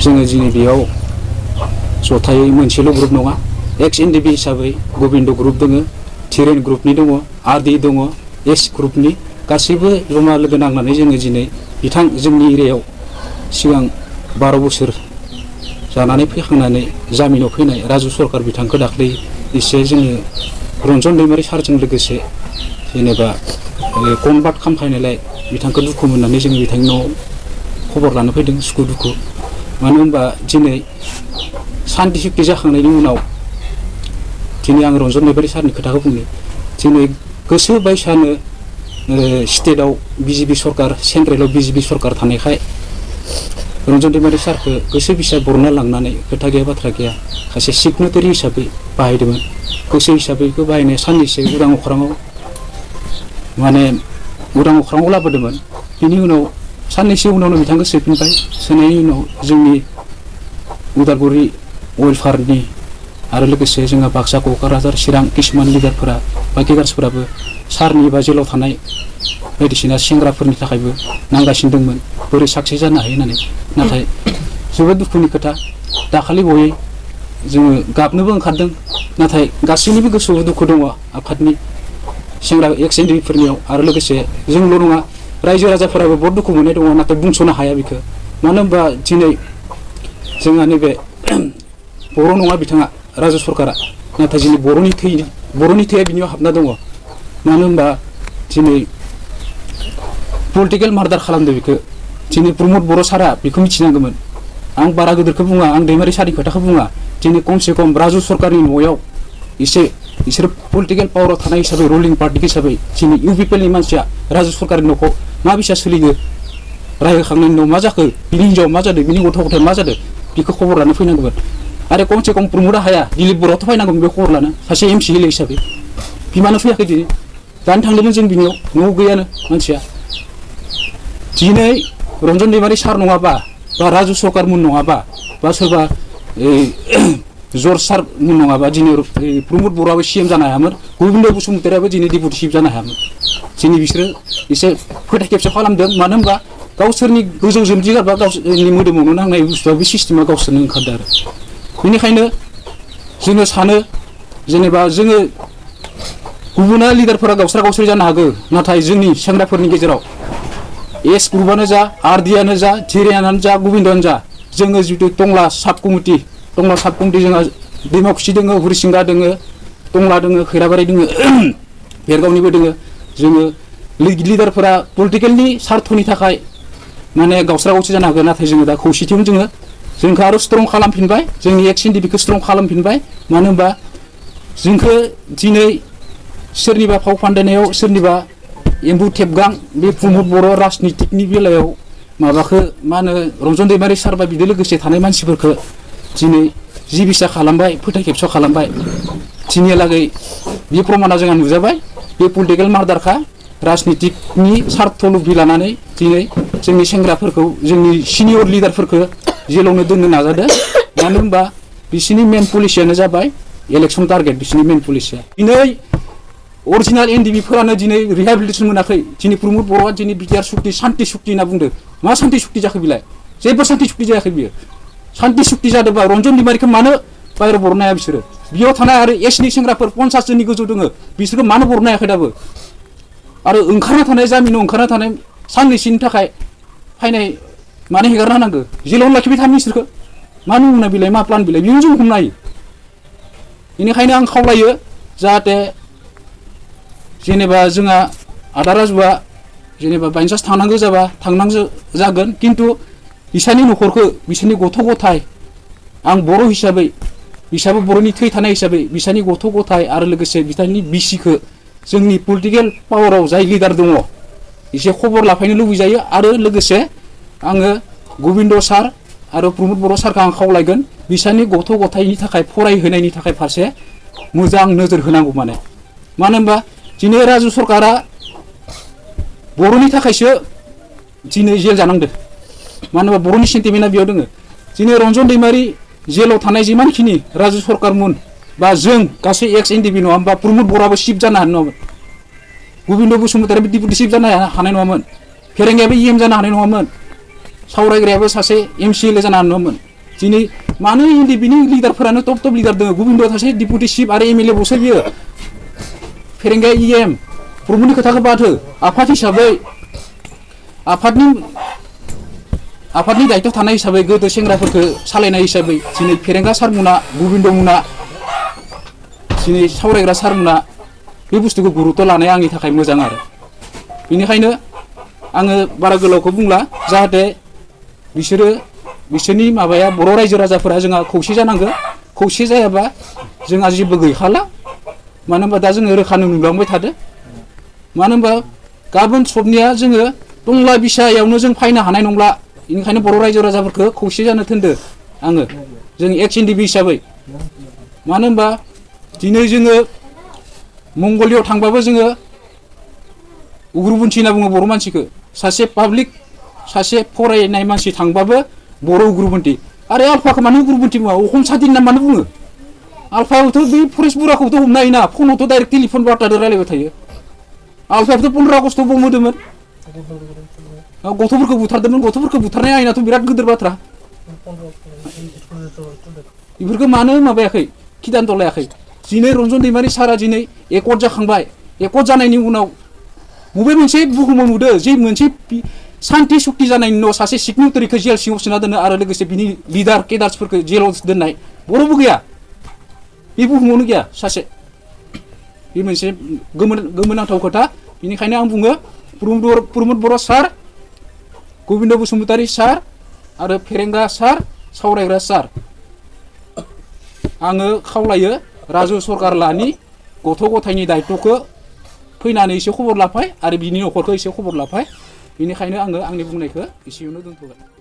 जोङो दिनै बेयाव जथायै मोनसेल' ग्रुप नङा एक्स एनडिबि हिसाबै गबिन्द ग्रुप दङ थिरेन ग्रुपनि दङ आरडि दङ एस ग्रुपनि गासैबो जमा लोगो नांनानै जोङो दिनै बिथां जोंनि एरियायाव सिगां 12 बोसोर जानानै फैखांनानै जामिनाव फैनाय राजु सरकार बिथांखौ दाख्लै एसे जोङो रन्जन दैमारि सारजों लोगोसे जेनेबा कनभार्ट खालामफैनायलाय बिथांखौ दुखु मोननानै जोङो बिथांनि न'आव खबर लानो फैदों सुखु दुखु मानो होनबा दिनै शान्ति सुक्ति जाखांनायनि उनाव दिनै आं रन्जन दैमारि सारनि खोथाखौ बुंनो दिनै गोसो बायसानो स्टेटआव बिजेपि सरकार सेन्ट्रेलाव बिजेपि सरकार थानायखाय रन्जन दैमारि सारखौ गोसो बिसा बरना लांनानै खोथा गैया बाथ्रा गैया सासे सिगनेटारि हिसाबै बाहायदोंमोन गोसो हिसाबै बेखौ बाहायनाय साननैसो उदां अख्राङाव माने उदां अख्राङाव लाबोदोंमोन बिनि उनाव साननैसो उनावनो बिथांखौ सोफिनबाय सोनायनि उनाव जोंनि उदालगुरि वेलफेयारनि आरो लोगोसे जोंहा बाक्सा क'क्राझार चिरां किसुमान लिडारफोरा बा लिडार्सफोराबो सारनि बा जेलाव थानाय बायदिसिना सेंग्राफोरनि थाखायबो नांगासिनो दंमोन बोरै साक्सेस जानो हायो होननानै नाथाय जोबोद दुखुनि खोथा दाखालि बयै जोङो गाबनोबो ओंखारदों नाथाय गासैनिबो गोसोआव दुखु दङ आफादनि सेंग्रा एक्स एनडिबिफोरनियाव आरो लोगोसे जोंल' नङा रायजो राजाफोराबो बहुत दुखु मोननाय दङ नाथाय बुंस'नो हाया बेखौ मानो होनबा दिनै जोंहा नैबे बर' नङा बिथाङा राजु सरकारा नाथाय जोंनि बर'नि थैया बिनियाव हाबना दङ मानो होनबा दिनै पलिटिकेल मार्डार खालामदों बेखौ दिनै प्रमद बर' सारा बेखौ मिथिनांगौमोन आं बारा गिदिरखौ बुङा आं दैमारि सारनि खोथाखौ बुङा दिनै खमसे खम राजु सरकारनि न'आव एसे बिसोर पलिटिकेल पावाराव थानाय हिसाबै रुलिं पार्टि हिसाबै दिनै इउ पि पि एलनि मानसिया राजु सरकारनि न'खौ मा बिसा सोलियो रायहोखांनायनि उनाव मा जाखो बिनि हिन्जाव मा जादों बिनि गथ' गथाय मा जादों बेखौ खबर लानो फैनांगौमोन आरो खमसे खम प्रमदआ हाया दिलीप बर'आथ' फैनांगौमोन बे खबर लानो सासे एम सि एल हिसाबै बिमानो फैयाखै दिनै दानो थांदोंमोन जों बिनियाव न'आव गैयानो मानसिया दिनै रन्जन दैमारि सार नङाबा बा राजु सरकारमोन नङाबा बा सोरबा जर्ज सारमोन नङाबा दिनै प्रमद बर'आबो सिएम जानो हायामोन गबिन्द बसुमतारियाबो दिनै डेपुटि चिफ जानो हायामोन दिनै बिसोरो एसे फोथाय खेबसे खालामदों मानो होनबा गावसोरनि गोजौ जोमदि गारबा गावसोरनि मोदोमावनो नांनाय बुस्थुआ बे सिस्टेमा गावसोरनो ओंखारदों आरो बेनिखायनो जोङो सानो जेनेबा जोङो गुबुना लिडारफोरा गावसोर जानो हागौ नाथाय जोंनि सेंग्राफोरनि गेजेराव एस ग्रुपआनो जा आरडिआनो जा थिरेनानो जा गबिन्दआनो जा जोङो जितु टंला साब कमिटि जोंहा दैमाकुसि दङ हुरिसिंगा दङ टंला दङ खैराबारि दङ भेरगावनिबो दङ जोङो लिडारफोरा पलिटिकेलनि सार्थनि थाखाय माने गावसोर जानो हागौ नाथाय जोङो दा खौसेथियावनो जोंखौ आरो स्ट्रं खालामफिनबाय जोंनि एक्स एनडिबिखौ स्ट्रं खालामफिनबाय मानो होनबा जोंखौ दिनै सोरनिबा फाव फान्दायनायाव सोरनिबा एम्बु थेबगां बे प्रमद बर' राजनितिकनि बेलायाव माबाखौ मा होनो रन्जन दैमारि सारबा बिदि लोगोसे थानाय मानसिफोरखौ दिनै जि बिसा खालामबाय फोथाय खेबस' खालामबाय दिनैहालागै बे प्रमाना जोंहा नुजाबाय बे पलिटिकेल मार्डारखा राजनितिकनि सार्थ लुबि लानानै दिनै जोंनि सेंग्राफोरखौ जोंनि सिनियर लिडारफोरखौ जेलावनो दोननो नाजादों मानो होनबा बिसोरनि मेन पलिसियानो जाबाय इलेक्सन टारगेट बिसोरनि मेन पलिसिया दिनै अरिजिनाल एनडिबिफोरानो दिनै रिहेबिलिटेसन मोनाखै दिनै प्रमद बर'आ दिनै बिटिआर सुक्ति शान्ति सुक्ति होनना बुंदों मा शान्ति सुक्ति जाखो बिलाय जेबो शान्ति सुक्ति जायाखै बियो शान्ति सुक्ति जादोंबा रन्जन दैमारिखौ मानो बाहेराव बरनो हाया बिसोरो बेयाव थानाय आरो एसनि सेंग्राफोर 50 जननि गोजौ दङ बिसोरखौ मानो बरनो हायाखै दाबो आरो ओंखारना थानाय जामिनाव ओंखारना थानाय साननैसोनि थाखाय फैनाय मानो हेगारना होनांगौ जेलावनो लाखिबाय था बिसोरखौ मा नमुना बिलाइ मा प्लान बिलाइ बेखौ जों हमनो हायो बेनिखायनो आं खावलायो जाहाथे जेनेबा जोंहा आदा राजुआ जेनेबा बाइन्सास थांनांगौ जाबा थांनांगौ जागोन खिन्थु बिसोरनि न'खरखौ बिसोरनि गथ' गथाय आं बर' हिसाबै बिसोरबो बर'नि थै थानाय हिसाबै बिसोरनि गथ' गथाय आरो लोगोसे बिसोरनि बिसिखौ जोंनि पलिटिकेल पावाराव जाय लिडार दङ एसे खबर लाफैनो लुबैजायो आरो लोगोसे आङो गबिन्द सार आरो प्रमद बर' सारखौ आं खावलायगोन बिसोरनि गथ' गथायनि थाखाय फरायहोनायनि थाखाय फारसे मोजां नोजोर होनांगौ मानो होनबा दिनै राजु सरकारा बर'नि थाखायसो दिनै जेल जानांदों मानो होनबा बर'नि सेन्टिमेन्टआ बेयाव दङ दिनै रन्जन दैमारि जेलाव थानाय जिमानखिनि राजु सरकारमोन बा जों गासै एक्स एनडिबि नङा होमबा प्रमद बर'आबो चिफ जानो हानाय नङामोन गबिन्द बसुमतारियाबो डिपुटि चिफ जानो हानाय नङामोन फेरेंगायाबो इएम जानो हानाय नङामोन सावरायग्रायाबो सासे एमसिएलए जानो हानाय नङामोन दिनै मानो बिनि लिडारफोरानो टप लिडार दङ गोबिन्द सासे डिपुटि चिफ आरो एमएलए बसो बियो फेरेंगा इएम प्रमदनि खोथाखौ बाद हो आफाद हिसाबै आफादनि दायित्व थानाय हिसाबै गोदो सेंग्राफोरखौ सालायनाय हिसाबै दिनै फेरेंगा सारमुना गोबिन्द मुना दिनै सावरायग्रा सारमुना बे बुस्थुखौ गुरुत्व लानाया आंनि थाखाय मोजां आरो बेनिखायनो आङो बारा गोलावखौ बुंला जाहाथे बिसोरनि माबाया बर' रायजो राजाफोरा जोंहा खौसे जानांगौ खौसे जायाबा जोंहा जेबो गैखाला मानो होनबा दा जोङो रोखा नुलांबाय थादो मानो होनबा गाबोन सबनिया जोङो टंला बिसायावनो जों फायनो हानाय नंला बेनिखायनो बर' रायजो राजाफोरखौ खौसे जानो थिनदो आङो जों एक्स एनडिबि हिसाबै मानो होनबा दिनै जोङो मंगलियाव थांबाबो जोङो उग्रपन्थी होनना बुङो बर' मानसिखौ सासे पाब्लिक सासे फरायनाय मानसि थांबाबो बर' उग्रपन्थी आरो आल्फाखौ मानो उग्रपन्थी बुङा अखम सादिन ना मानो बुङो आल्फायावथ' बे फरेस्ट बुराखौथ' हमनो हायोना फनावथ' डाइरेक्ट टेलिफन बार्ताजों रायलायबाय थायो आल्फायाबोथ' 15 आगष्टआव बम होदोंमोन गथ'फोरखौ बुथारदोंमोन गथ'फोरखौ बुथारनाय आयनाथ' बिराद गिदिर बाथ्रा बेफोरखौ मानो माबायाखै खिदानथ' लायाखै दिनै रन्जन दैमारि सारा दिनै एकर्ड जाखांबाय एकर्ड जानायनि उनाव बबे मोनसे बुहुमाव नुदो जे मोनसे सान्ति सुक्ति जानायनि उनाव सासे सिगनेटारिखौ जेल सिङाव सोना दोनो आरो लोगोसे बिनि लिडार केडार्सफोरखौ जेलाव दोननाय बर'बो गैया बे बुहुमावनो गैया सासे बे मोनसे गोमोनांथाव खोथा बेनिखायनो आं बुङो प्रमद बर' सार गोबिन्द बसुमतारी सार आरो फेरेंगा सार सावरायग्रा सार आङो खावलायो राजु सरकार लानि गथ' गथायनि दायित्वखौ फैनानै एसे खबर लाफाय आरो बिनि न'खरखौ एसे खबर लाफाय बेनिखायनो आङो आंनि बुंनायखौ एसेयावनो दोनथ'बाय।